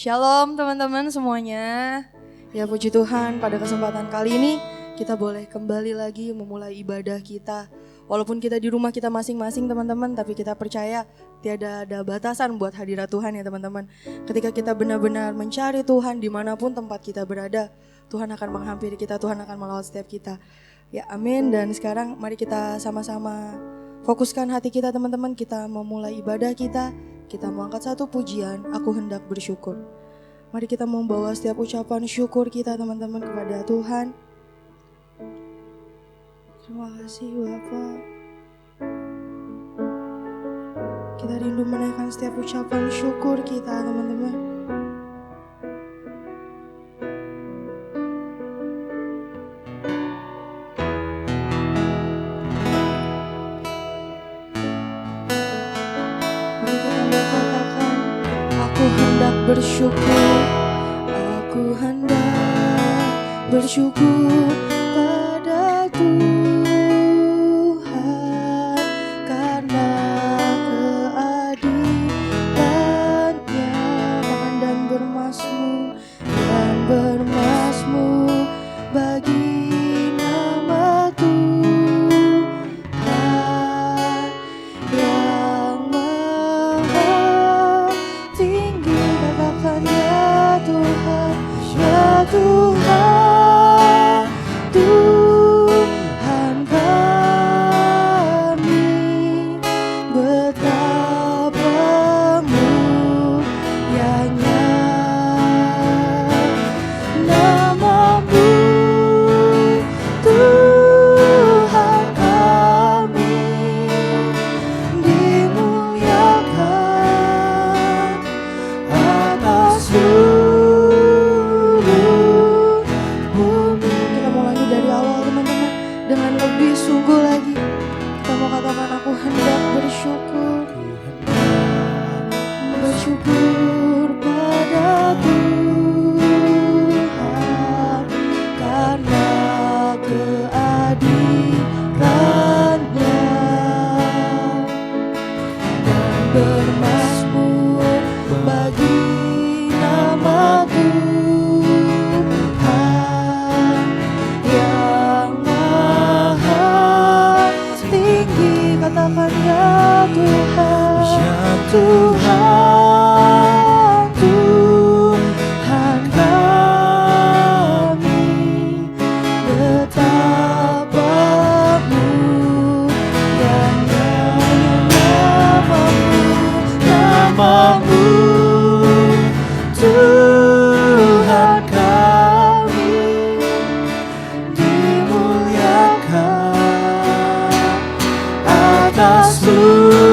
Shalom teman-teman semuanya. Ya puji Tuhan, pada kesempatan kali ini kita boleh kembali lagi memulai ibadah kita. Walaupun kita di rumah kita masing-masing teman-teman, tapi kita percaya tiada ada batasan buat hadirat Tuhan ya teman-teman. Ketika kita benar-benar mencari Tuhan dimanapun tempat kita berada, Tuhan akan menghampiri kita, Tuhan akan melawat setiap kita. Ya amin. Dan sekarang mari kita sama-sama fokuskan hati kita teman-teman. Kita memulai ibadah kita mau angkat satu pujian, aku hendak bersyukur. Mari kita membawa setiap ucapan syukur kita teman-teman kepada Tuhan. Terima kasih Bapa. Kita rindu menaikkan setiap ucapan syukur kita teman-teman. Bersyukur, aku hendak bersyukur pada Tuhan karena keadilan-Nya dan bermasmur bagi nama Tuhan yang maha tinggi. Ya Tuhan, ya Tuhan, Tuhan kami, betapa mulianya nama-Mu, Tuhan kami, dimuliakan atas seluruh bumi. Kita mau lagi dari awal teman-teman, dengan lebih sungguh lagi. Kita mau katakan aku hendak bersyukur, bersyukur pada Tuhan karena keadilan-Nya dan bermasmur bagi nama Tuhan yang maha tinggi. Katakan ya Tuhan, ya Tuhan, Tuhan kami, betapa mulianya nama-Mu, Tuhan kami, dimuliakan atas seluruh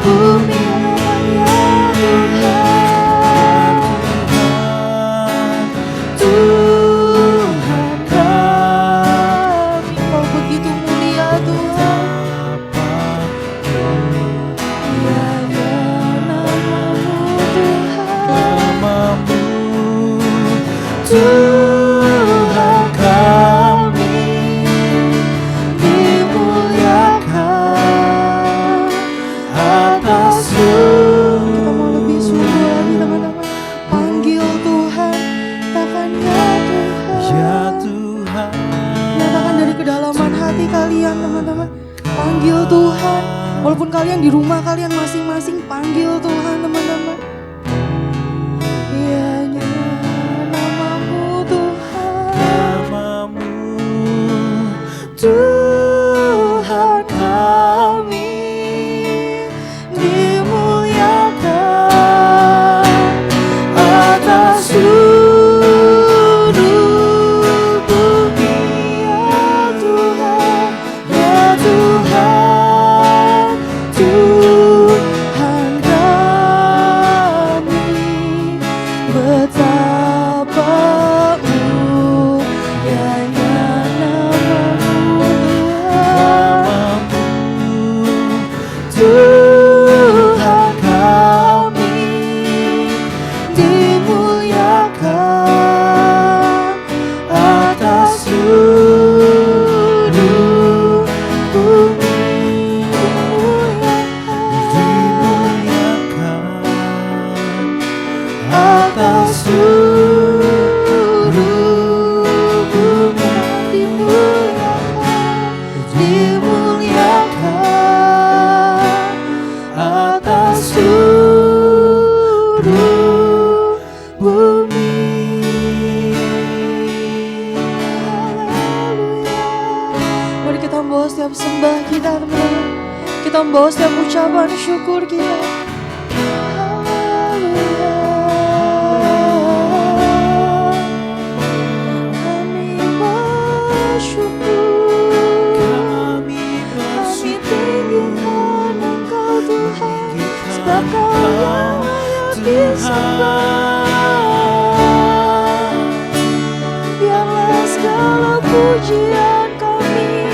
bumi. Tuhan kami, Kau begitu mulia Tuhan. Tuhan kami, dimuliakan atas seluruh. Kita mau lebih sungguh lagi teman-teman. Panggil Tuhan, katakan ya Tuhan, ya Tuhan. Nyatakan dari kedalaman hati kalian teman-teman. Panggil Tuhan. Walaupun kalian di rumah kalian masing-masing, panggil Tuhan teman-teman. Tuhan kami, dimuliakan atas seluruh bumi. Ya Tuhan, ya Tuhan, Tuhan kami. setiap sembah kita teman-teman. Kita membawa setiap ucapan syukur kita. Biarlah segala pujian kami,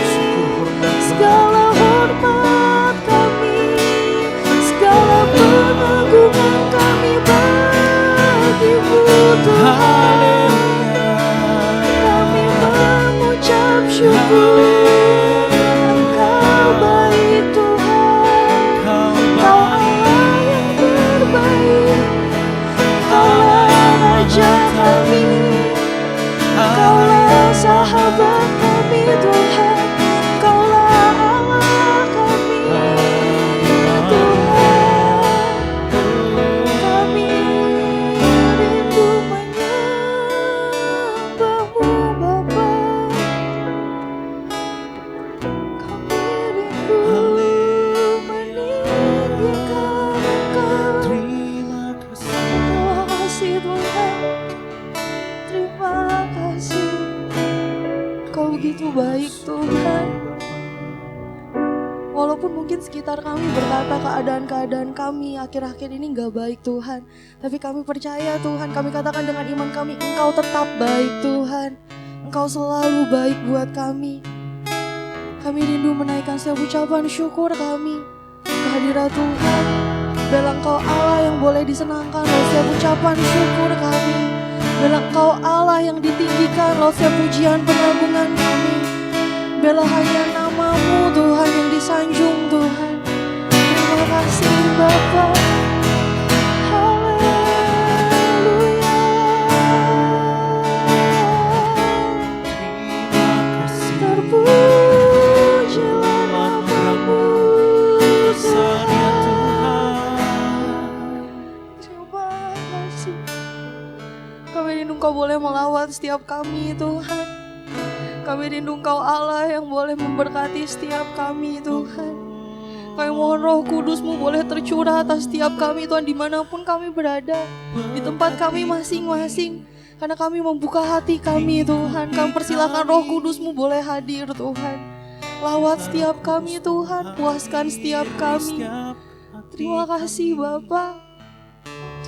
segala hormat kami, segala pengagungan kami bagi-Mu Tuhan. Kami mengucap syukur. Engkau baik Tuhan, Engkau Allah yang terbaik. Kaulah Raja kami, Kaulah sahabat kami Tuhan, Kaulah Allah kami Tuhan. Kami rindu menyembah-Mu Bapa, kami rindu meninggikan Engkau. Terima kasih Tuhan, terima kasih. Kau begitu baik Tuhan. Walaupun mungkin sekitar kami berkata keadaan-keadaan kami akhir-akhir ini gak baik Tuhan, tapi kami percaya Tuhan, kami katakan dengan iman kami, Engkau tetap baik Tuhan. Engkau selalu baik buat kami. Kami rindu menaikkan setiap ucapan syukur kami ke hadirat Tuhan. Biarlah Engkau Allah yang boleh disenangkan oleh setiap ucapan syukur kami. Biarlah Engkau Allah yang ditinggikan oleh setiap pujian pengagungan kami. Biarlah hanya nama-Mu Tuhan yang disanjung Tuhan. Terima kasih Bapa. Haleluya. Terpujilah nama-Mu Tuhan. Terima kasih. Kami rindu Engkau boleh melawat setiap kami Tuhan. Kami rindu Engkau Allah yang boleh memberkati setiap kami Tuhan. Kami mohon Roh Kudus-Mu boleh tercurah atas setiap kami Tuhan, dimanapun kami berada, di tempat kami masing-masing. Karena kami membuka hati kami Tuhan, kami persilakan Roh Kudus-Mu boleh hadir Tuhan. Lawat setiap kami Tuhan, puaskan setiap kami. Terima kasih Bapa.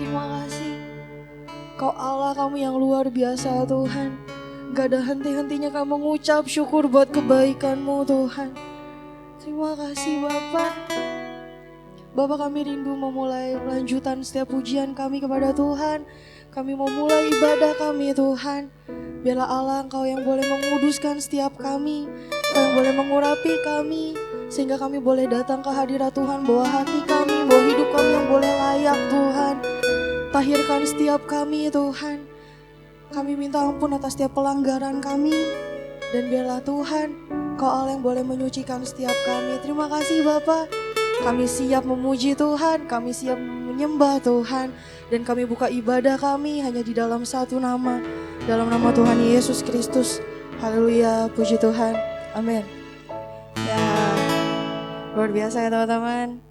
Terima kasih. Kau Allah kami yang luar biasa Tuhan. Gak ada henti-hentinya kami mengucap syukur buat kebaikan-Mu Tuhan. Terima kasih Bapa. Bapa, kami rindu memulai lanjutan setiap pujian kami kepada Tuhan. Kami mau mulai ibadah kami Tuhan. Biarlah Allah Engkau yang boleh menguduskan setiap kami, Engkau yang boleh mengurapi kami, sehingga kami boleh datang ke hadirat Tuhan, bawa hati kami, bawa hidup kami yang boleh layak Tuhan. Tahirkan setiap kami Tuhan. Kami minta ampun atas setiap pelanggaran kami. Dan biarlah Tuhan, Kau Allah yang boleh menyucikan setiap kami. Terima kasih Bapa. Kami siap memuji Tuhan, kami siap menyembah Tuhan. Dan kami buka ibadah kami hanya di dalam satu nama, dalam nama Tuhan Yesus Kristus. Haleluya, puji Tuhan. Amin. Ya, luar biasa ya teman-teman.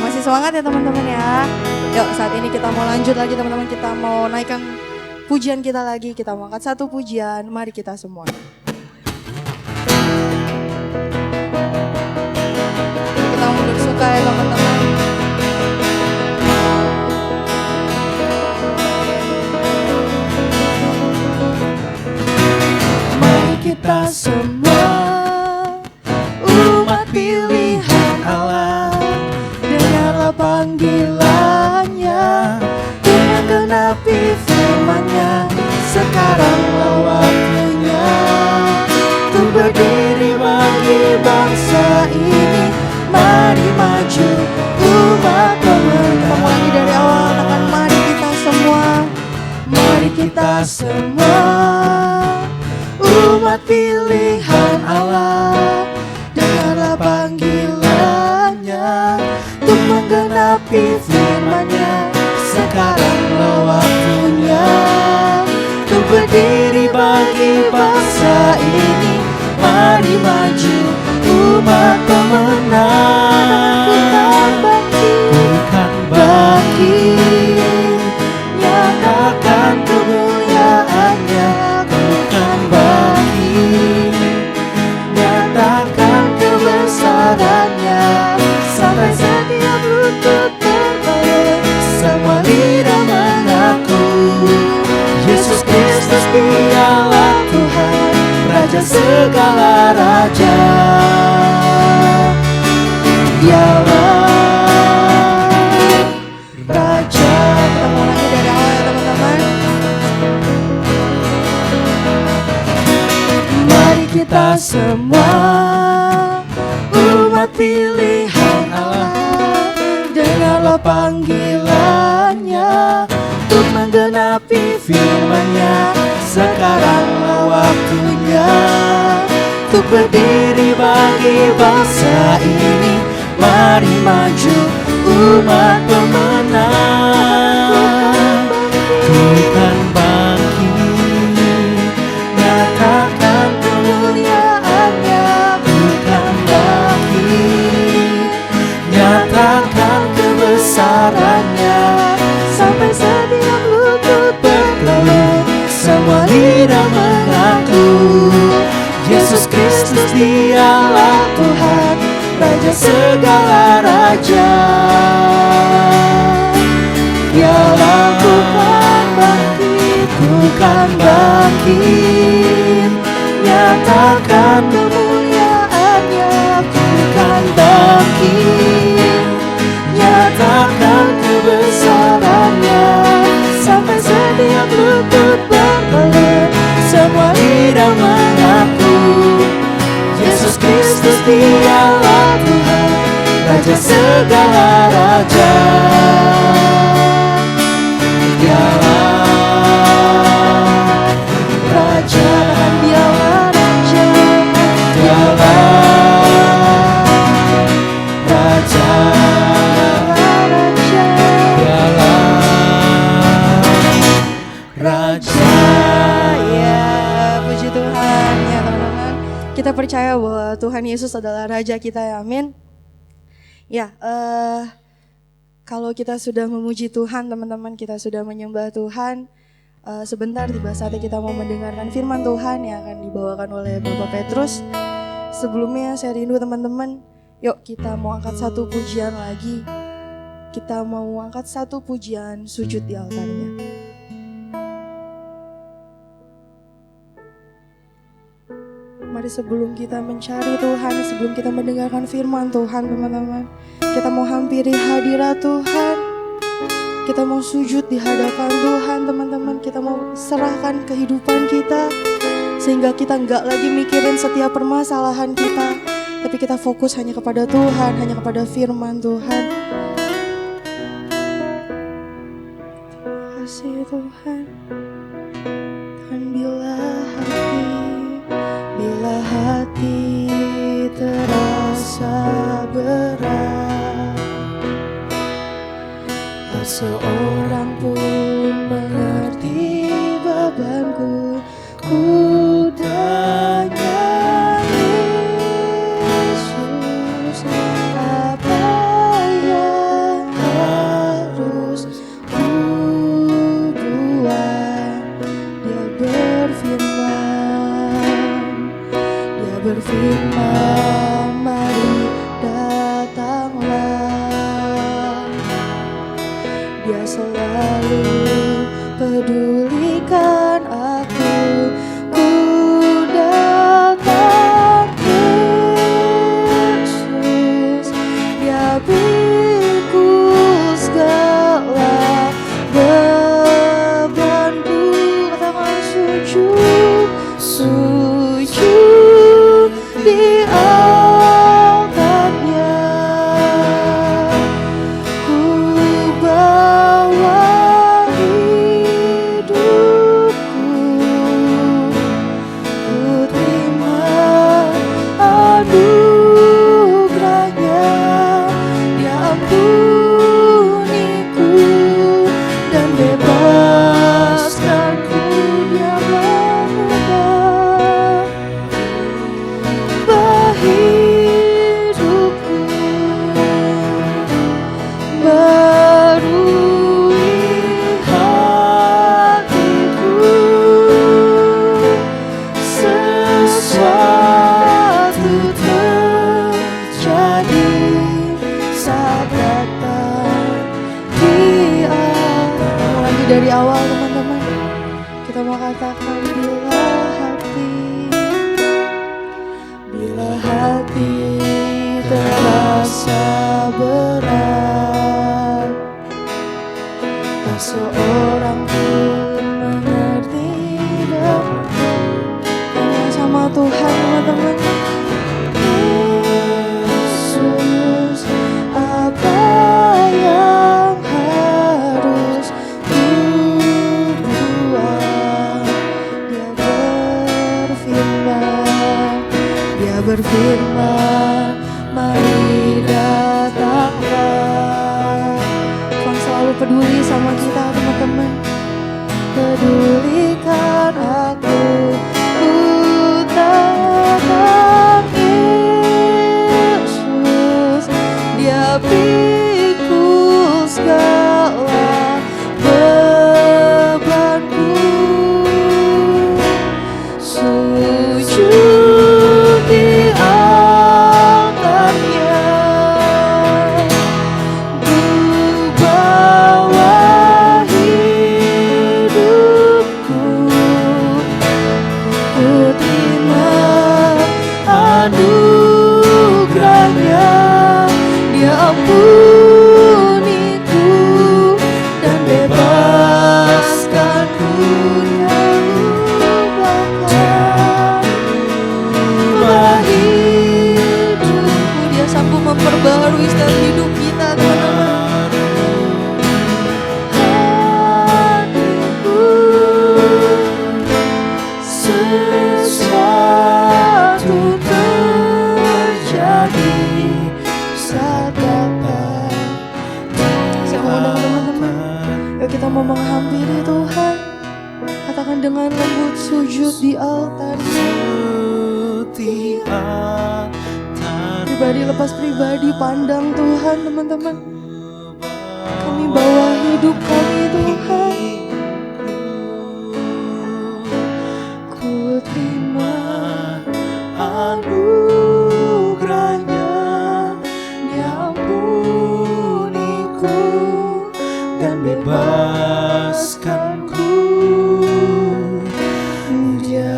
Masih semangat ya teman-teman ya. Yuk, saat ini kita mau lanjut lagi teman-teman. Kita mau naikkan pujian kita lagi. Kita mau angkat satu pujian. Mari kita semua. Kita mau bersuka ya teman-teman. Mari kita semua umat pilihan Allah, dengarlah panggilannya, dengan genapi firman-Nya. Sekaranglah waktunya untuk berdiri bagi bangsa ini. Mari maju umat Tuhan. Kita mulai dari awal, katakan mari kita semua. Mari kita semua umat pilihan Allah, dengarlah panggilannya untuk menggenapi firman-Nya. Sekaranglah waktunya untuk berdiri bagi bangsa ini. Mari maju Kristus dialah Tuhan, Raja segala raja. Dialah Raja. Kita mau lagi dari awal ya teman-teman. Mari kita semua umat pilihan Allah, dengarlah panggilannya untuk menggenapi firman-Nya. Sekaranglah waktunya untuk berdiri bagi bangsa ini. Mari maju umat pemenang, Tuhan bangkit, nyatakan kemuliaan-Nya. Tuhan bangkit, nyatakan kebesaran-Nya, sampai setiap lutut berkeluk, semua lidah mengaku Yesus Kristus dialah Tuhan, Raja segala raja. Dialah Tuhan bangkit, Tuhan bangkit, nyatakan kemuliaan-Nya. Tuhan bangkit, nyatakan kebesaran-Nya, sampai setiap lutut berkeluk, semua lidah mengaku Yesus Kristus dialah Tuhan, Raja segala raja. Dialah Raja, dialah Raja, dialah Raja, dialah Raja. Ya, puji Tuhan ya teman-teman. Kita percaya bahwa Tuhan Yesus adalah Raja kita ya, amin. Ya, kalau kita sudah memuji Tuhan teman-teman, kita sudah menyembah Tuhan, sebentar tiba saatnya kita mau mendengarkan firman Tuhan yang akan dibawakan oleh Bapak Petrus. Sebelumnya saya rindu teman-teman, yuk kita mau angkat satu pujian lagi. Kita mau angkat satu pujian sujud di altarnya. Mari sebelum kita mencari Tuhan, sebelum kita mendengarkan firman Tuhan teman-teman, kita mau hampiri hadirat Tuhan. Kita mau sujud di hadapan Tuhan teman-teman. Kita mau serahkan kehidupan kita, sehingga kita nggak lagi mikirin setiap permasalahan kita, tapi kita fokus hanya kepada Tuhan, hanya kepada firman Tuhan. Terima kasih Tuhan. Dan bila hati terasa berat, tak seorang pun mengerti bebanku, kudanya Yesus. Apa yang harus ku buat? Dia berfirman, mari datanglah. Dia selalu pedulikan aku. Ku datang Yesus, Dia pikul segala bebanku. Katakan sujud di katakan bila hati terasa berat, tak seorang pun mengerti. Hanya sama Tuhan teman-teman. Yesus, apa yang harus ku buat? Dia berfirman, mari datanglah. Tuhan selalu peduli sama kita teman-teman. Pedulikan aku, ku datang Yesus. Dia pikul segala bebanku. Sujud di altarnya, ku bawa hidupku, ku terima anugerahnya. Dia ampuniku dan bebaskanku. Dia sanggup memperbaharui setiap hidup kita teman-teman. Hatiku sesuatu terjadi saat datang. Saya mengundang teman-teman, yuk kita mau menghampiri Tuhan. Katakan dengan lembut, sujud di altarnya. Pribadi lepas pribadi, pandang Tuhan teman-teman. Kami bawa hidup kami Tuhan. Ku terima anugerahnya. Dia ampuniku dan bebaskanku. Dia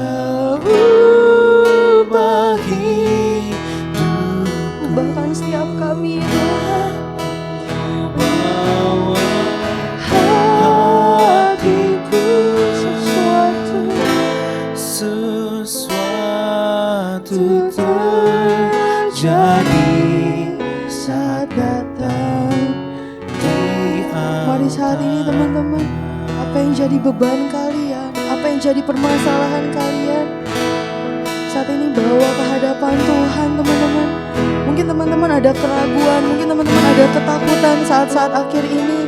ubah hidupku, bahkan setiap kami Tuhan. Hatiku sesuatu terjadi saat datang di atas. Mari saat ini teman-teman, apa yang jadi beban kalian, apa yang jadi permasalahan kalian, saat ini bawa ke hadapan Tuhan teman-teman. Mungkin teman-teman ada keraguan, mungkin teman-teman ada ketakutan saat-saat akhir ini,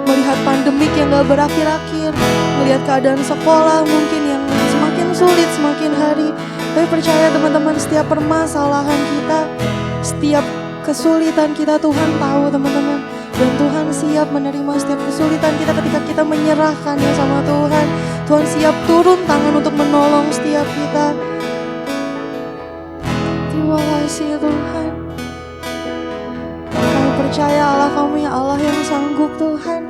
melihat pandemik yang gak berakhir-akhir, melihat keadaan sekolah mungkin yang semakin sulit semakin hari. Tapi percaya teman-teman, setiap permasalahan kita, setiap kesulitan kita Tuhan tahu teman-teman. Dan Tuhan siap menerima setiap kesulitan kita ketika kita menyerahkannya sama Tuhan. Tuhan siap turun tangan untuk menolong setiap kita. Terima kasih Tuhan. Kami percaya Allah kami Allah yang sanggup Tuhan.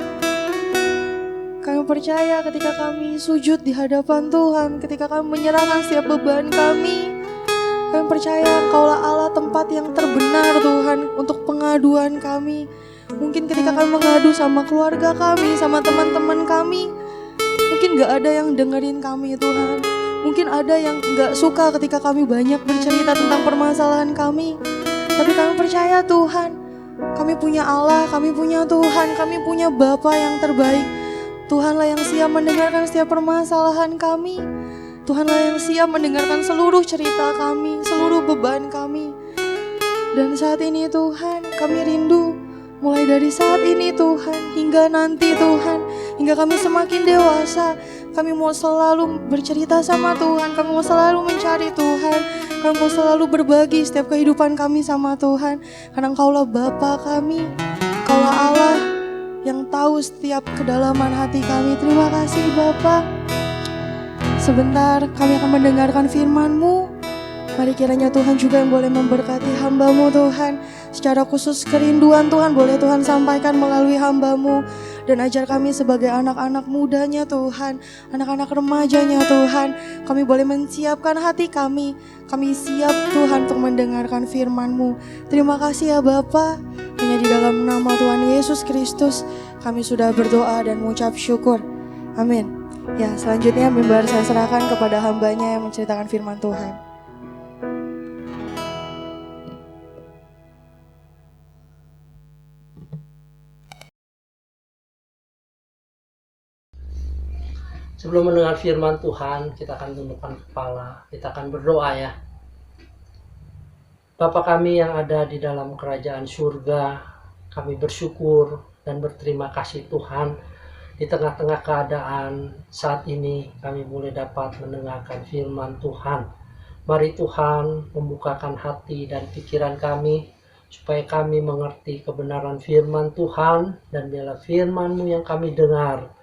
Kami percaya ketika kami sujud di hadapan Tuhan, ketika kami menyerahkan setiap beban kami percaya Engkaulah Allah tempat yang terbenar Tuhan untuk pengaduan kami. Mungkin ketika kami mengadu sama keluarga kami, sama teman-teman kami, mungkin gak ada yang dengerin kami Tuhan. Mungkin ada yang gak suka ketika kami banyak bercerita tentang permasalahan kami. Tapi kami percaya Tuhan, kami punya Allah, kami punya Tuhan, kami punya Bapa yang terbaik. Tuhanlah yang siap mendengarkan setiap permasalahan kami. Tuhanlah yang siap mendengarkan seluruh cerita kami, seluruh beban kami. Dan saat ini Tuhan, kami rindu mulai dari saat ini Tuhan, hingga nanti Tuhan, hingga kami semakin dewasa, kami mau selalu bercerita sama Tuhan, kami mau selalu mencari Tuhan, kami mau selalu berbagi setiap kehidupan kami sama Tuhan. Karena Engkaulah Bapa kami, Engkaulah Allah yang tahu setiap kedalaman hati kami. Terima kasih Bapa. Sebentar kami akan mendengarkan firman-Mu. Mari kiranya Tuhan juga yang boleh memberkati hamba-Mu Tuhan. Secara khusus kerinduan Tuhan boleh Tuhan sampaikan melalui hamba-Mu. Dan ajar kami sebagai anak-anak mudanya Tuhan, anak-anak remajanya Tuhan. Kami boleh menyiapkan hati kami. Kami siap Tuhan untuk mendengarkan firman-Mu. Terima kasih ya Bapa. Hanya di dalam nama Tuhan Yesus Kristus kami sudah berdoa dan mengucap syukur. Amin. Ya, selanjutnya mimbar saya serahkan kepada hambanya yang menceritakan firman Tuhan. Sebelum mendengar firman Tuhan, kita akan tundukkan kepala, kita akan berdoa ya. Bapa kami yang ada di dalam kerajaan surga, kami bersyukur dan berterima kasih Tuhan. Di tengah-tengah keadaan saat ini, kami boleh dapat mendengarkan firman Tuhan. Mari Tuhan membukakan hati dan pikiran kami, supaya kami mengerti kebenaran firman Tuhan, dan biarlah firman-Mu yang kami dengar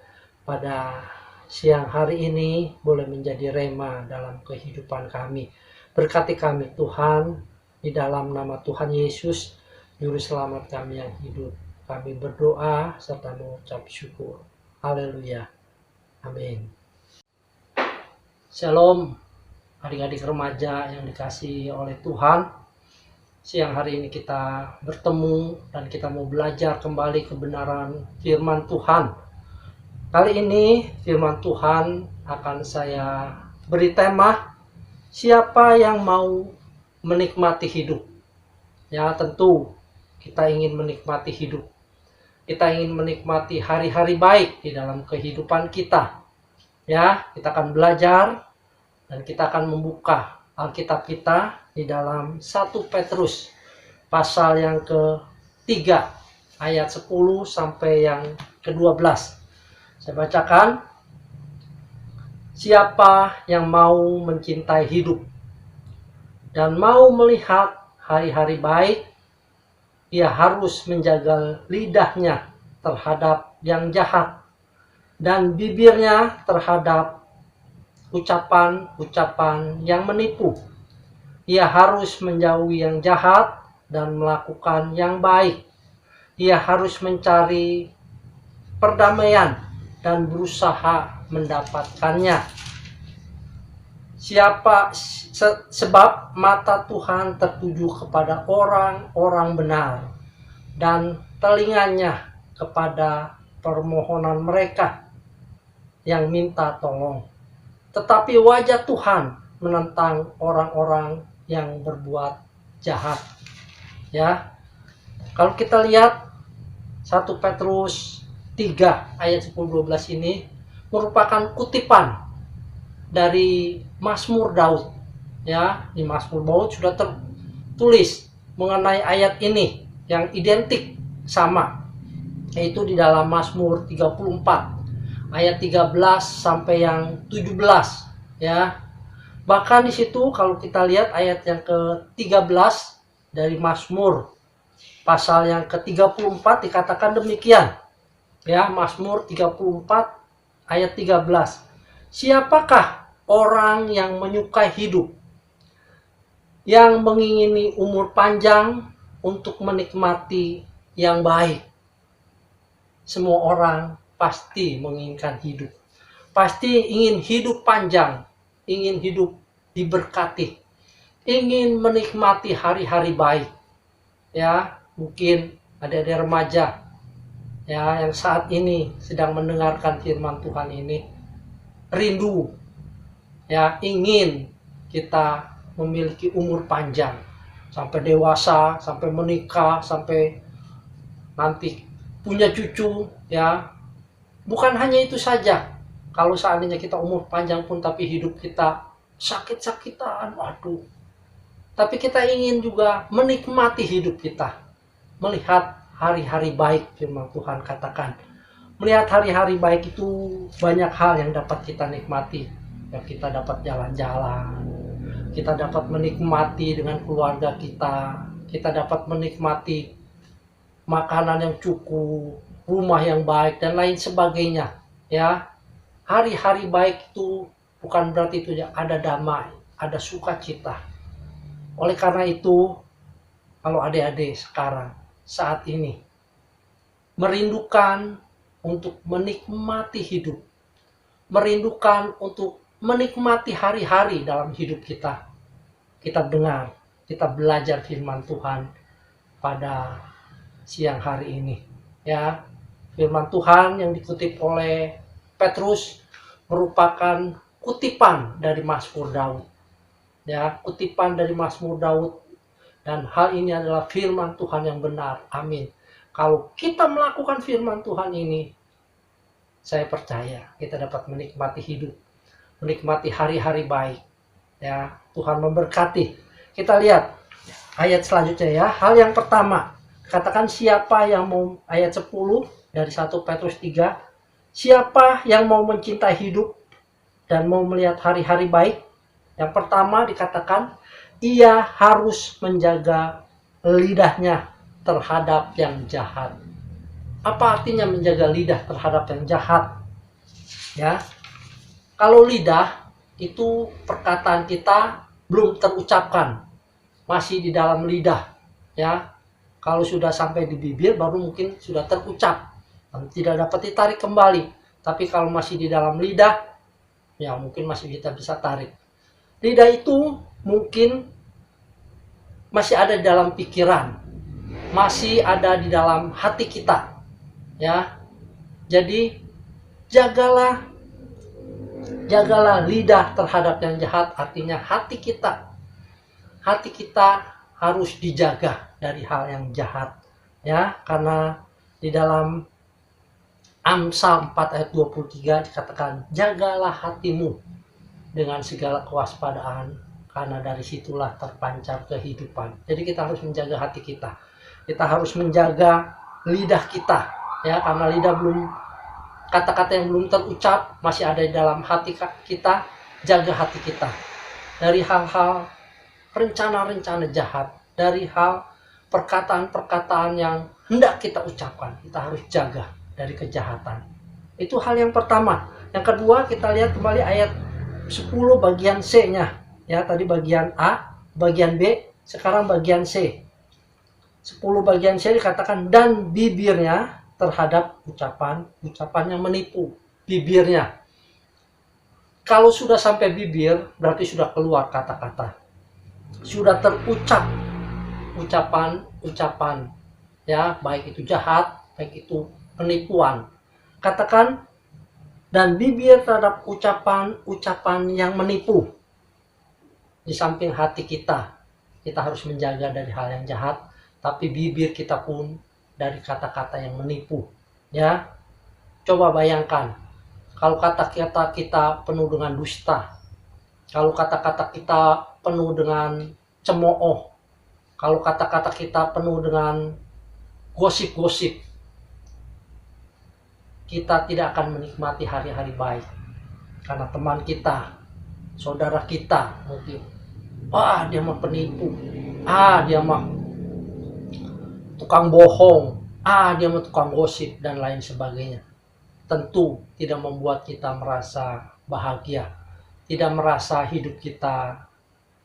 pada siang hari ini boleh menjadi rema dalam kehidupan kami. Berkati kami Tuhan, di dalam nama Tuhan Yesus, Juru Selamat kami yang hidup. Kami berdoa serta mengucap syukur. Haleluya. Amin. Shalom, adik-adik remaja yang dikasihi oleh Tuhan. Siang hari ini kita bertemu dan kita mau belajar kembali kebenaran firman Tuhan. Kali ini firman Tuhan akan saya beri tema, siapa yang mau menikmati hidup. Ya, tentu kita ingin menikmati hidup. Kita ingin menikmati hari-hari baik di dalam kehidupan kita. Ya, kita akan belajar dan kita akan membuka Alkitab kita di dalam 1 Petrus pasal yang ke-3 ayat 10 sampai yang ke-12. Saya bacakan, siapa yang mau mencintai hidup dan mau melihat hari-hari baik, ia harus menjaga lidahnya terhadap yang jahat dan bibirnya terhadap ucapan-ucapan yang menipu. Ia harus menjauhi yang jahat dan melakukan yang baik. Ia harus mencari perdamaian dan berusaha mendapatkannya. Sebab mata Tuhan tertuju kepada orang-orang benar dan telinganya kepada permohonan mereka yang minta tolong. Tetapi wajah Tuhan menentang orang-orang yang berbuat jahat. Ya. Kalau kita lihat 1 Petrus 3 ayat 10-12 ini merupakan kutipan dari Mazmur Daud. Ya, di Mazmur Daud sudah tertulis mengenai ayat ini yang identik sama, yaitu di dalam Mazmur 34 ayat 13 sampai yang 17 ya. Bahkan di situ kalau kita lihat ayat yang ke-13 dari Mazmur pasal yang ke-34 dikatakan demikian. Ya, Mazmur 34 ayat 13. Siapakah orang yang menyukai hidup, yang mengingini umur panjang untuk menikmati yang baik? Semua orang pasti menginginkan hidup. Pasti ingin hidup panjang, ingin hidup diberkati, ingin menikmati hari-hari baik. Ya, mungkin adik-adik remaja ya yang saat ini sedang mendengarkan firman Tuhan ini rindu ya, ingin kita memiliki umur panjang sampai dewasa, sampai menikah, sampai nanti punya cucu ya. Bukan hanya itu saja, kalau seandainya kita umur panjang pun tapi hidup kita sakit-sakitan, waduh. Tapi kita ingin juga menikmati hidup kita, melihat hari-hari baik. Firman Tuhan katakan, melihat hari-hari baik itu banyak hal yang dapat kita nikmati. Ya, kita dapat jalan-jalan, kita dapat menikmati dengan keluarga kita dapat menikmati makanan yang cukup, rumah yang baik dan lain sebagainya. Ya, hari-hari baik itu bukan berarti itu ada damai, ada sukacita. Oleh karena itu, kalau adik-adik sekarang saat ini merindukan untuk menikmati hidup, merindukan untuk menikmati hari-hari dalam hidup kita. Kita dengar, kita belajar firman Tuhan pada siang hari ini. Ya, firman Tuhan yang dikutip oleh Petrus merupakan kutipan dari Mazmur Daud. Ya, kutipan dari Mazmur Daud, dan hal ini adalah firman Tuhan yang benar. Amin. Kalau kita melakukan firman Tuhan ini, saya percaya kita dapat menikmati hidup, menikmati hari-hari baik. Ya, Tuhan memberkati. Kita lihat ayat selanjutnya ya. Hal yang pertama, katakan siapa yang mau, ayat 10 dari 1 Petrus 3. Siapa yang mau mencintai hidup dan mau melihat hari-hari baik? Yang pertama dikatakan, ia harus menjaga lidahnya terhadap yang jahat. Apa artinya menjaga lidah terhadap yang jahat? Ya, kalau lidah itu perkataan kita belum terucapkan, masih di dalam lidah. Ya, kalau sudah sampai di bibir baru mungkin sudah terucap dan tidak dapat ditarik kembali. Tapi kalau masih di dalam lidah, ya mungkin masih kita bisa tarik. Lidah itu mungkin masih ada di dalam pikiran, masih ada di dalam hati kita. Ya, jadi jagalah lidah terhadap yang jahat, artinya hati kita. Hati kita harus dijaga dari hal yang jahat. Ya, karena di dalam Amsal 4 ayat 23 dikatakan, jagalah hatimu dengan segala kewaspadaan, karena dari situlah terpancar kehidupan. Jadi kita harus menjaga hati kita. Kita harus menjaga lidah kita. Ya, karena lidah belum, kata-kata yang belum terucap masih ada di dalam hati kita. Jaga hati kita dari hal-hal rencana-rencana jahat, dari hal perkataan-perkataan yang hendak kita ucapkan. Kita harus jaga dari kejahatan. Itu hal yang pertama. Yang kedua, kita lihat kembali ayat 10 bagian C-nya. Ya, tadi bagian A, bagian B, sekarang bagian C. 10 bagian C dikatakan, dan bibirnya terhadap ucapan yang menipu. Bibirnya. Kalau sudah sampai bibir, berarti sudah keluar kata-kata. Sudah terucap ucapan-ucapan. Ya, baik itu jahat, baik itu penipuan. Katakan, dan bibir terhadap ucapan-ucapan yang menipu. Di samping hati kita harus menjaga dari hal yang jahat, tapi bibir kita pun dari kata-kata yang menipu. Ya, coba bayangkan, kalau kata-kata kita penuh dengan dusta, kalau kata-kata kita penuh dengan cemooh, kalau kata-kata kita penuh dengan gosip-gosip, kita tidak akan menikmati hari-hari baik. Karena teman kita, saudara kita mungkin, dia mah penipu, dia mah tukang bohong, dia mah tukang gosip, dan lain sebagainya. Tentu tidak membuat kita merasa bahagia, tidak merasa hidup kita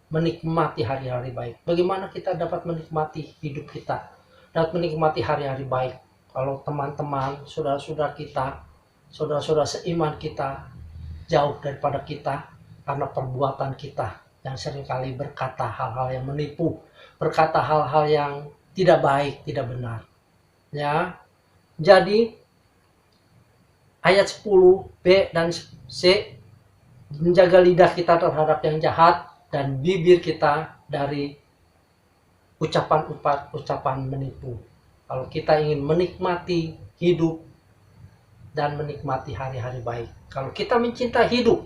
menikmati hari-hari baik. Bagaimana kita dapat menikmati hidup kita, dapat menikmati hari-hari baik? Kalau teman-teman, saudara-saudara kita, saudara-saudara seiman kita jauh daripada kita karena perbuatan kita yang seringkali berkata hal-hal yang menipu, berkata hal-hal yang tidak baik, tidak benar. Ya. Jadi ayat 10 B dan C, menjaga lidah kita terhadap yang jahat dan bibir kita dari ucapan menipu. Kalau kita ingin menikmati hidup dan menikmati hari-hari baik, kalau kita mencintai hidup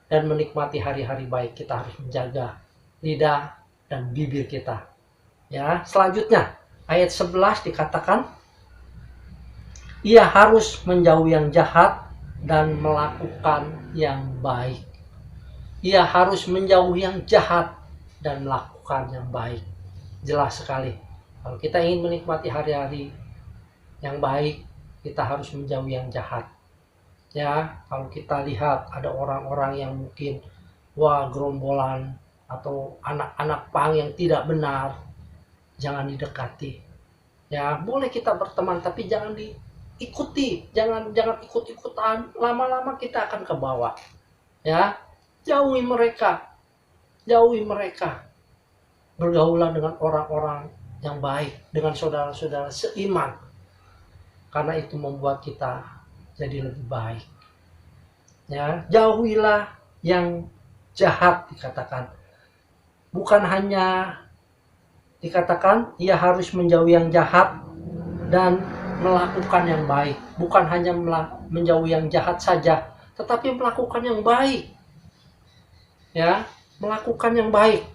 dan menikmati hari-hari baik, kita harus menjaga lidah dan bibir kita. Ya, selanjutnya ayat 11 dikatakan, ia harus menjauhi yang jahat dan melakukan yang baik. Ia harus menjauhi yang jahat dan melakukan yang baik. Jelas sekali. Kalau kita ingin menikmati hari-hari yang baik, kita harus menjauhi yang jahat. Ya, kalau kita lihat ada orang-orang yang mungkin gerombolan atau anak-anak pang yang tidak benar, jangan didekati. Ya, boleh kita berteman tapi jangan ikuti, jangan ikut-ikutan, lama-lama kita akan ke bawah. Ya, jauhi mereka, bergaulah dengan orang-orang yang baik, dengan saudara-saudara seiman, karena itu membuat kita jadi lebih baik. Ya, jauhilah yang jahat, dikatakan. Bukan hanya dikatakan ia harus menjauhi yang jahat dan melakukan yang baik. Bukan hanya menjauhi yang jahat saja, tetapi melakukan yang baik. Ya, melakukan yang baik.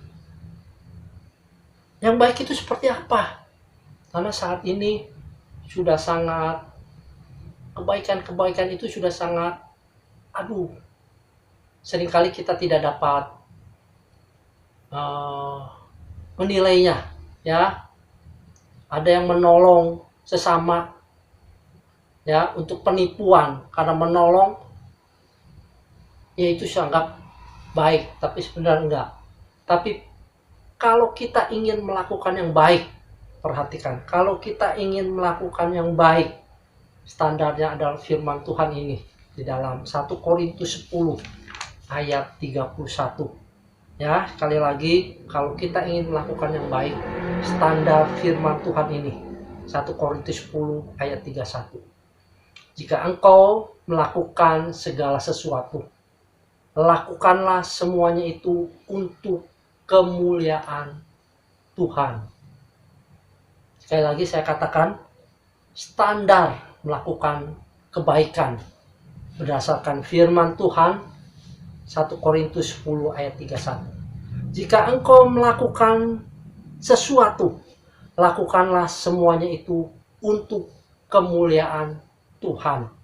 Yang baik itu seperti apa? Karena saat ini sudah sangat, kebaikan-kebaikan itu sudah sangat, seringkali kita tidak dapat menilainya. Ya, ada yang menolong sesama, ya, untuk penipuan, karena menolong ya itu dianggap baik, tapi sebenarnya enggak. Tapi kalau kita ingin melakukan yang baik, perhatikan, kalau kita ingin melakukan yang baik, standarnya adalah firman Tuhan ini di dalam 1 Korintus 10 ayat 31. Ya, sekali lagi, kalau kita ingin melakukan yang baik, standar firman Tuhan ini 1 Korintus 10 ayat 31. Jika engkau melakukan segala sesuatu, lakukanlah semuanya itu untuk kemuliaan Tuhan. Sekali lagi saya katakan, standar melakukan kebaikan berdasarkan firman Tuhan 1 Korintus 10 ayat 31. Jika engkau melakukan sesuatu, lakukanlah semuanya itu untuk kemuliaan Tuhan.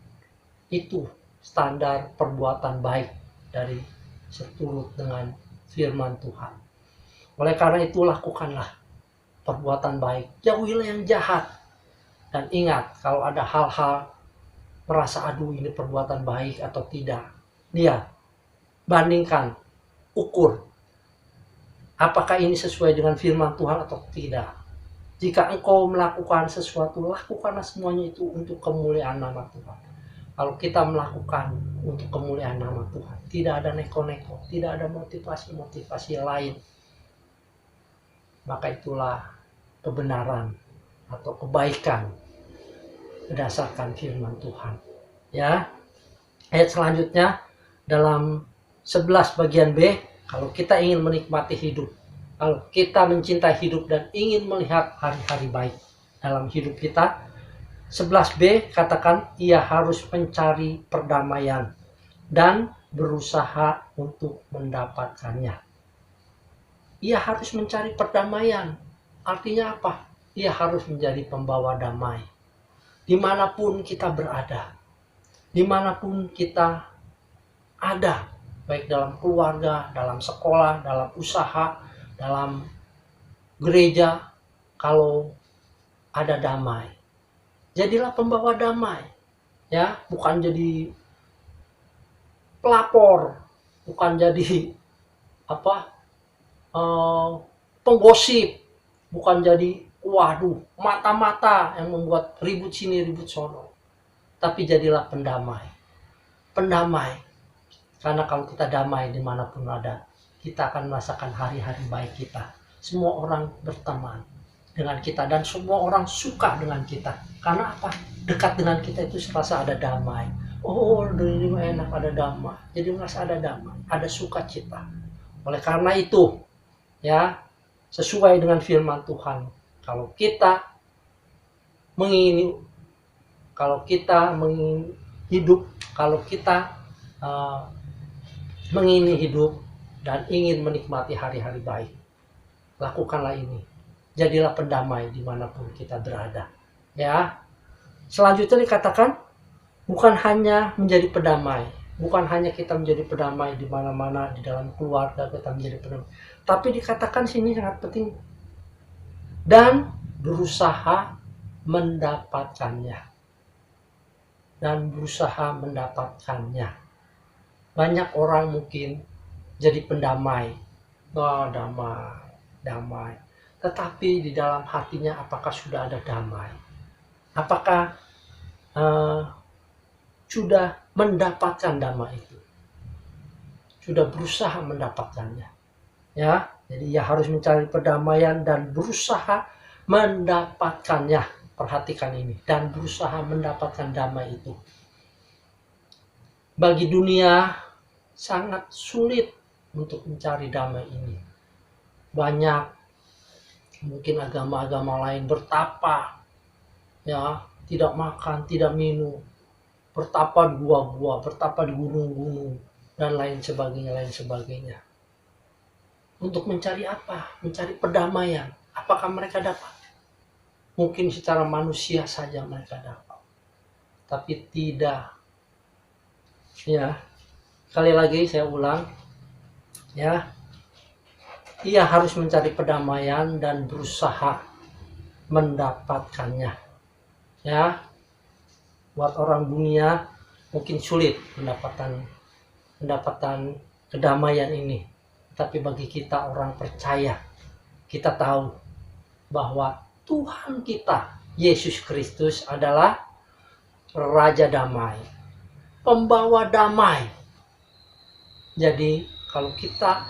Itu standar perbuatan baik dari seturut dengan firman Tuhan. Oleh karena itu, lakukanlah perbuatan baik, jauhilah yang jahat. Dan ingat, kalau ada hal-hal merasa aduh ini perbuatan baik atau tidak, lihat, bandingkan, ukur, apakah ini sesuai dengan firman Tuhan atau tidak. Jika engkau melakukan sesuatu, lakukanlah semuanya itu untuk kemuliaan nama Tuhan. Kalau kita melakukan untuk kemuliaan nama Tuhan, tidak ada neko-neko, tidak ada motivasi-motivasi lain, maka itulah kebenaran atau kebaikan berdasarkan firman Tuhan. Ya, ayat selanjutnya dalam 11 bagian B, kalau kita ingin menikmati hidup, kalau kita mencintai hidup dan ingin melihat hari-hari baik dalam hidup kita, 11b katakan ia harus mencari perdamaian dan berusaha untuk mendapatkannya. Ia harus mencari perdamaian. Artinya apa? Ia harus menjadi pembawa damai. Dimanapun kita berada, dimanapun kita ada, baik dalam keluarga, dalam sekolah, dalam usaha, dalam gereja, kalau ada damai, jadilah pembawa damai, ya, bukan jadi pelapor, bukan jadi penggosip, bukan jadi mata-mata yang membuat ribut sini ribut sono, tapi jadilah pendamai. Karena kalau kita damai dimanapun ada, kita akan merasakan hari-hari baik kita. Semua orang berteman dengan kita dan semua orang suka dengan kita. Karena apa? Dekat dengan kita itu serasa ada damai. Oh, ini enak, ada damai. Jadi merasa ada damai, ada sukacita. Oleh karena itu, ya, sesuai dengan firman Tuhan, kalau kita mengingini hidup, kalau kita mengingini hidup dan ingin menikmati hari-hari baik, lakukanlah ini. Jadilah pendamai dimanapun kita berada. Ya. Selanjutnya dikatakan, bukan hanya menjadi pendamai, bukan hanya kita menjadi pendamai di mana-mana, di dalam keluarga kita menjadi pendamai, tapi dikatakan sini sangat penting, dan berusaha mendapatkannya. Banyak orang mungkin jadi pendamai, damai, tetapi di dalam hatinya apakah sudah ada damai? Apakah sudah mendapatkan damai itu, sudah berusaha mendapatkannya, ya. Jadi ia harus mencari perdamaian dan berusaha mendapatkannya. Perhatikan ini, dan berusaha mendapatkan damai itu. Bagi dunia sangat sulit untuk mencari damai ini. Banyak mungkin agama-agama lain bertapa, ya, tidak makan, tidak minum, bertapa di gua-gua, bertapa di gunung-gunung, dan lain sebagainya. Untuk mencari apa? Mencari perdamaian. Apakah mereka dapat? Mungkin secara manusia saja mereka dapat, tapi tidak. Ya, sekali lagi saya ulang, ya, ia harus mencari perdamaian dan berusaha mendapatkannya. Ya, buat orang dunia mungkin sulit mendapatkan kedamaian ini, tapi bagi kita orang percaya, kita tahu bahwa Tuhan kita Yesus Kristus adalah Raja Damai, pembawa damai. Jadi kalau kita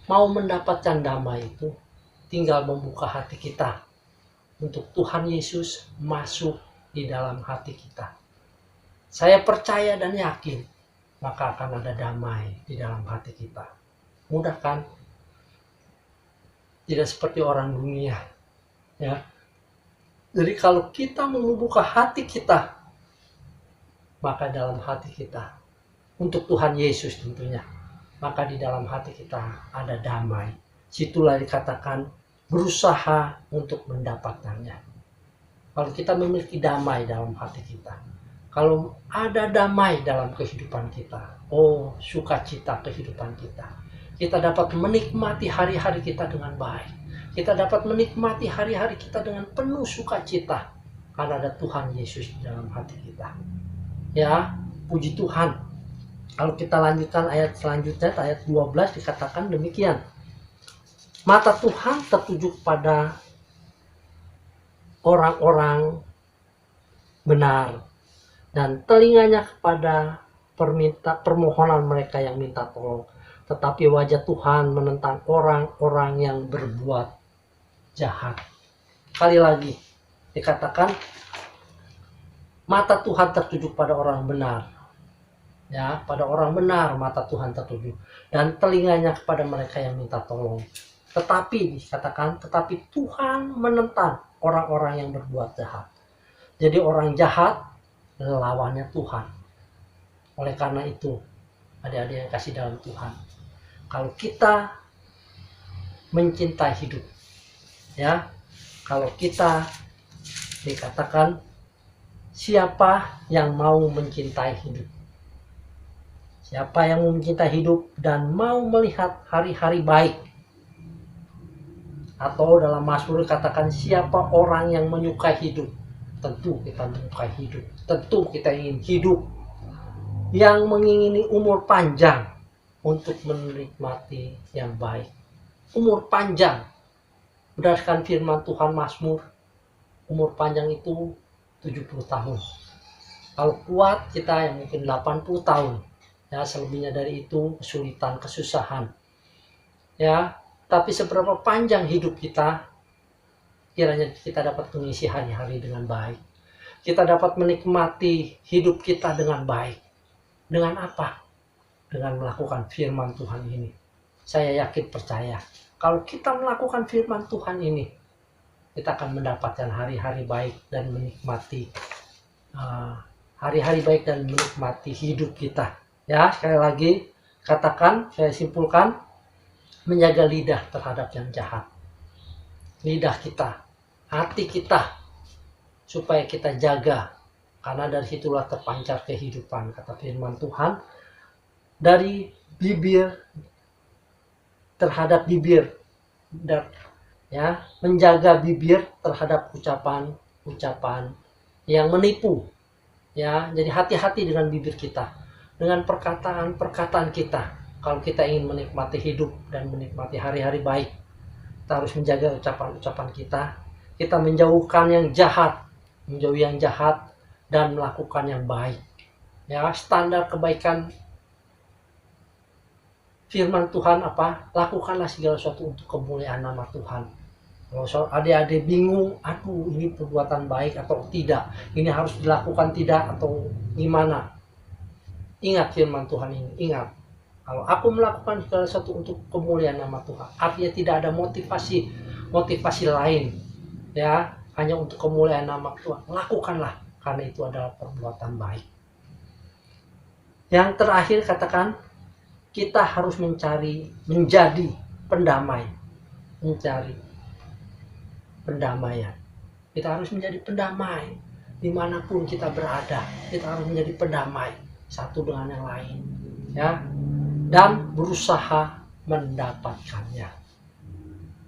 mau mendapatkan damai itu, tinggal membuka hati kita untuk Tuhan Yesus masuk di dalam hati kita. Saya percaya dan yakin, maka akan ada damai di dalam hati kita. Mudah kan? Tidak seperti orang dunia, ya. Jadi kalau kita membuka hati kita, maka dalam hati kita, untuk Tuhan Yesus tentunya, maka di dalam hati kita ada damai. Situlah dikatakan berusaha untuk mendapatkannya. Kalau kita memiliki damai dalam hati kita, kalau ada damai dalam kehidupan kita, oh sukacita kehidupan kita. Kita dapat menikmati hari-hari kita dengan baik. Kita dapat menikmati hari-hari kita dengan penuh sukacita karena ada Tuhan Yesus di dalam hati kita. Ya, puji Tuhan. Kalau kita lanjutkan ayat selanjutnya, ayat 12 dikatakan demikian. Mata Tuhan tertuju pada orang-orang benar, dan telinganya kepada permohonan mereka yang minta tolong. Tetapi wajah Tuhan menentang orang-orang yang berbuat jahat. Sekali lagi dikatakan mata Tuhan tertuju pada orang benar. Ya, pada orang benar mata Tuhan tertuju, dan telinganya kepada mereka yang minta tolong. Tetapi dikatakan, tetapi Tuhan menentang orang-orang yang berbuat jahat. Jadi orang jahat lawannya Tuhan. Oleh karena itu, adik-adik yang kasih dalam Tuhan, kalau kita mencintai hidup, ya, kalau kita dikatakan siapa yang mau mencintai hidup, siapa yang mau mencintai hidup dan mau melihat hari-hari baik, atau dalam Mazmur katakan siapa orang yang menyukai hidup, tentu kita menyukai hidup, tentu kita ingin hidup yang mengingini umur panjang untuk menikmati yang baik. Umur panjang, berdasarkan firman Tuhan Mazmur, umur panjang itu 70 tahun. Kalau kuat kita yang mungkin 80 tahun. Ya, selebihnya dari itu kesulitan, kesusahan. Ya, tapi seberapa panjang hidup kita, kiranya kita dapat mengisi hari-hari dengan baik. Kita dapat menikmati hidup kita dengan baik. Dengan apa? Dengan melakukan firman Tuhan ini. Saya yakin percaya, kalau kita melakukan firman Tuhan ini, kita akan mendapatkan hari-hari baik dan menikmati hari-hari baik dan menikmati hidup kita. Ya, sekali lagi katakan, saya simpulkan, menjaga lidah terhadap yang jahat. Lidah kita, hati kita, supaya kita jaga, karena dari situlah terpancar kehidupan, kata firman Tuhan. Dari bibir terhadap bibir, dan ya, menjaga bibir terhadap ucapan-ucapan yang menipu. Ya, jadi hati-hati dengan bibir kita, dengan perkataan-perkataan kita. Kalau kita ingin menikmati hidup dan menikmati hari-hari baik, kita harus menjaga ucapan-ucapan kita. Kita menjauhkan yang jahat, menjauhi yang jahat, dan melakukan yang baik. Ya, standar kebaikan firman Tuhan apa? Lakukanlah segala sesuatu untuk kemuliaan nama Tuhan. Kalau adik-adik bingung, aduh ini perbuatan baik atau tidak, ini harus dilakukan tidak atau gimana? Ingat firman Tuhan ini, ingat. Kalau aku melakukan segala sesuatu untuk kemuliaan nama Tuhan, artinya tidak ada motivasi lain, ya, hanya untuk kemuliaan nama Tuhan. Lakukanlah, karena itu adalah perbuatan baik. Yang terakhir katakan, kita harus menjadi pendamai, mencari pendamaian. Kita harus menjadi pendamai dimanapun kita berada. Kita harus menjadi pendamai satu dengan yang lain, ya, dan berusaha mendapatkannya.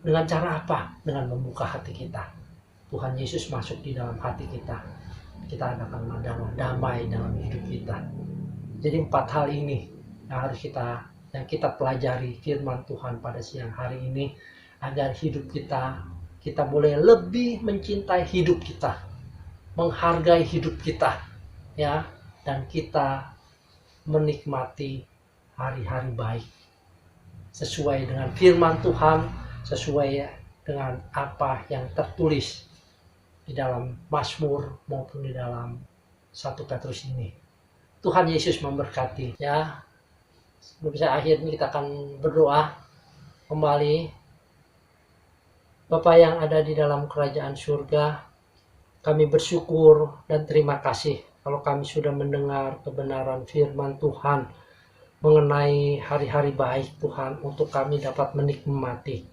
Dengan cara apa? Dengan membuka hati kita. Tuhan Yesus masuk di dalam hati kita. Kita akan ada damai dalam hidup kita. Jadi 4 hal ini yang harus kita pelajari firman Tuhan pada siang hari ini, agar hidup kita boleh lebih mencintai hidup kita, menghargai hidup kita, ya, dan kita menikmati hari-hari baik sesuai dengan firman Tuhan, sesuai dengan apa yang tertulis di dalam Mazmur maupun di dalam 1 Petrus ini. Tuhan Yesus memberkati, ya. Sebelum saya akhirnya kita akan berdoa kembali. Bapa yang ada di dalam kerajaan surga, kami bersyukur dan terima kasih kalau kami sudah mendengar kebenaran firman Tuhan mengenai hari-hari baik Tuhan, untuk kami dapat menikmati.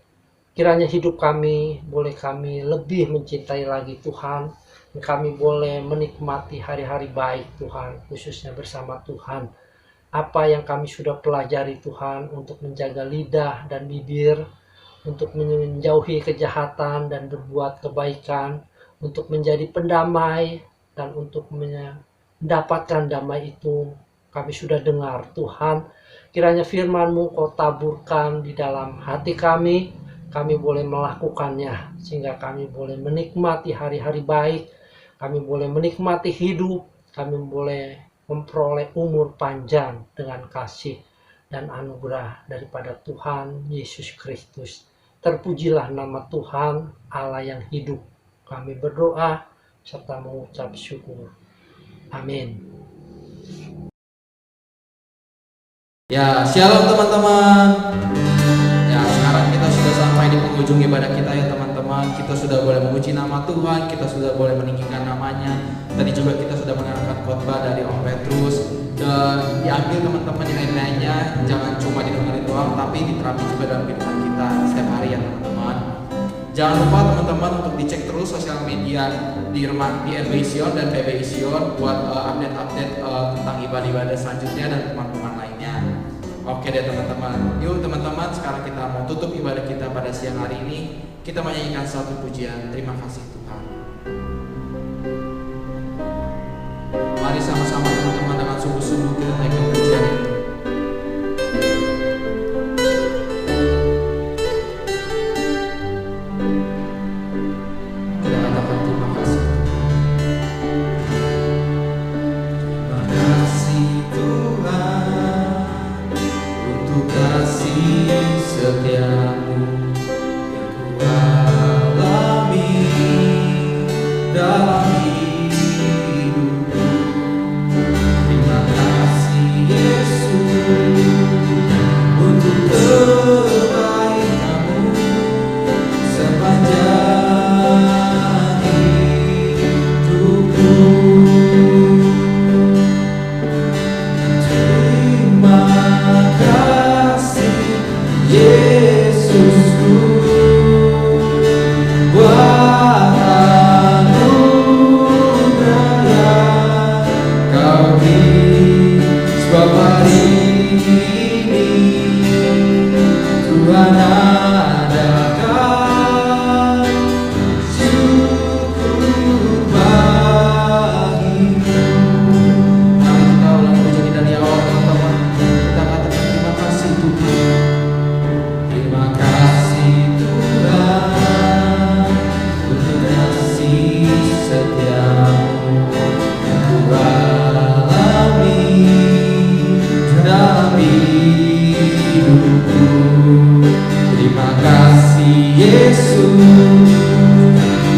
Kiranya hidup kami lebih mencintai lagi Tuhan, dan kami boleh menikmati hari-hari baik Tuhan, khususnya bersama Tuhan. Apa yang kami sudah pelajari Tuhan, untuk menjaga lidah dan bibir, untuk menjauhi kejahatan dan berbuat kebaikan, untuk menjadi pendamai, dan untuk mendapatkan damai itu kami sudah dengar Tuhan. Kiranya firman-Mu Kau taburkan di dalam hati kami boleh melakukannya, sehingga kami boleh menikmati hari-hari baik, kami boleh menikmati hidup, kami boleh memperoleh umur panjang dengan kasih dan anugerah daripada Tuhan Yesus Kristus. Terpujilah nama Tuhan Allah yang hidup. Kami berdoa serta mengucap syukur. Amin. Ya, shalom teman-teman. Ya, sekarang kita sudah sampai di penghujung ibadah kita ya teman-teman. Kita sudah boleh memuji nama Tuhan, kita sudah boleh meninggikan namanya. Tadi juga kita sudah mendengarkan khotbah dari Om Petrus, dan diambil teman-teman yang lainnya, jangan cuma didengarin doang, tapi diterapkan juga dalam kehidupan kita setiap hari ya teman-teman. Jangan lupa teman-teman untuk dicek terus sosial media di NB Sion dan PB Sion buat update-update tentang ibadah-ibadah selanjutnya dan teman-teman lainnya. Oke deh teman-teman. Yuk teman-teman, sekarang kita mau tutup ibadah kita pada siang hari ini. Kita menyanyikan satu pujian. Terima kasih Tuhan. Mari sama-sama teman-teman dengan sungguh-sungguh kita naikkan pujian ini. Kita katakan terima kasih. Terima kasih Tuhan untuk kasih setiamu yang ku alami dalam hidupku. Terima kasih Yesus untuk kebaikan-Mu sepanjang hidupku. Terima kasih Yesusku buat anugerah yang Kau beri. Sebab hari ini Tuhan adakan syukur bagimu. Mari kita ulang pujian dari awal teman-teman. Kita katakan terima kasih Tuhan. Terima kasih Tuhan untuk kasih setiamu yang Yesus,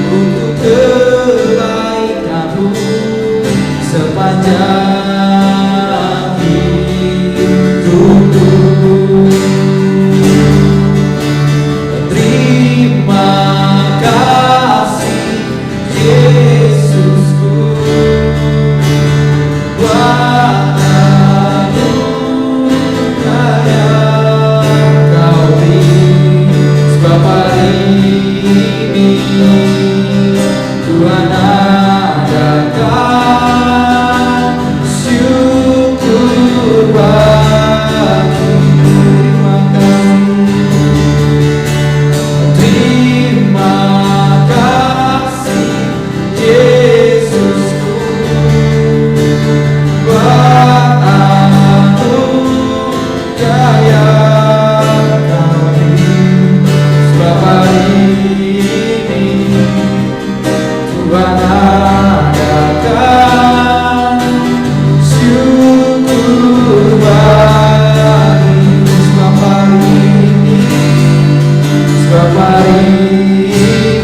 untuk kebaikan-Mu sepanjang hidupku. Terima kasih Yesusku, buat anugerah yang Kau beri. Sebab hari ini Tuhan adakan syukur bagi. Terima kasih Yesusku, buat anugerah yang Kau beri. Sebab hari ini Tuhan adakan syukur bagi. Sebab hari ini, sebab hari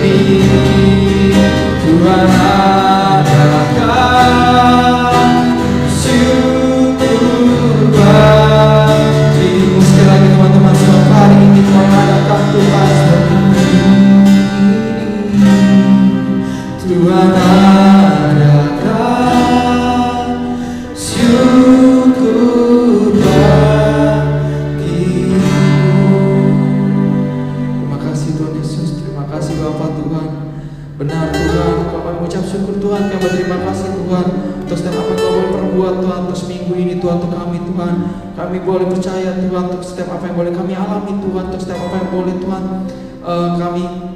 ini Tuhan adakan syukur bagi. Sekali lagi teman-teman, sebab hari ini Tuhan adakan, Tuhan adakan syukur bagimu. Terima kasih Tuhan Yesus, terima kasih Bapa Tuhan. Benar Tuhan, kami mengucap syukur Tuhan, kami berterima kasih Tuhan untuk setiap apa yang Kau boleh perbuat Tuhan untuk seminggu ini Tuhan, untuk kami Tuhan. Kami boleh percaya Tuhan untuk setiap apa yang boleh kami alami Tuhan, untuk setiap apa yang boleh Tuhan kami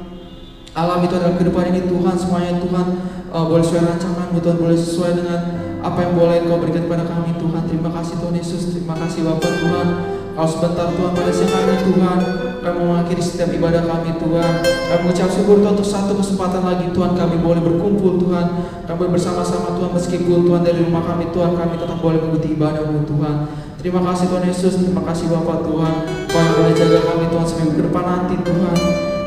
alami Tuhan dalam kehidupan ini Tuhan. Semuanya Tuhan boleh sesuai rancangan-Mu Tuhan, boleh sesuai dengan apa yang boleh Kau berikan kepada kami Tuhan. Terima kasih Tuhan Yesus, terima kasih Bapa Tuhan. Kalau sebentar Tuhan pada siang hari ini Tuhan, kami mengakhiri setiap ibadah kami Tuhan. Kami mengucap syukur Tuhan untuk satu kesempatan lagi Tuhan, kami boleh berkumpul Tuhan. Kami boleh bersama-sama Tuhan, meskipun Tuhan dari rumah kami Tuhan, kami tetap boleh mengikuti ibadah-Mu Tuhan. Terima kasih Tuhan Yesus, terima kasih Bapa Tuhan. Kau yang boleh jaga kami Tuhan seminggu ke depan nanti Tuhan.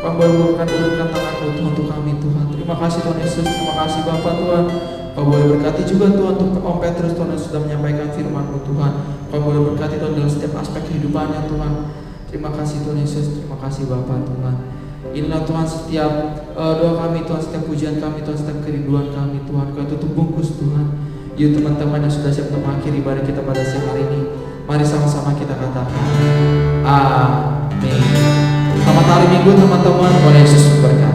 Kau boleh ulurkan tangan-Mu Tuhan untuk kami Tuhan. Terima kasih Tuhan Yesus, terima kasih Bapa Tuhan. Kau boleh berkati juga Tuhan untuk Om Petrus Tuhan yang sudah menyampaikan firman-Mu Tuhan. Kau boleh berkati Tuhan dalam setiap aspek kehidupannya Tuhan. Terima kasih Tuhan Yesus, terima kasih Bapa Tuhan. Inilah Tuhan setiap doa kami Tuhan, setiap pujian kami Tuhan, setiap kerinduan kami Tuhan. Kau tutup bungkus Tuhan. Yuk teman-teman yang sudah siap untuk mengakhiri ibadah kita pada siang hari ini, mari sama-sama kita katakan amin. Selamat hari Minggu teman-teman, Tuhan Yesus memberkati.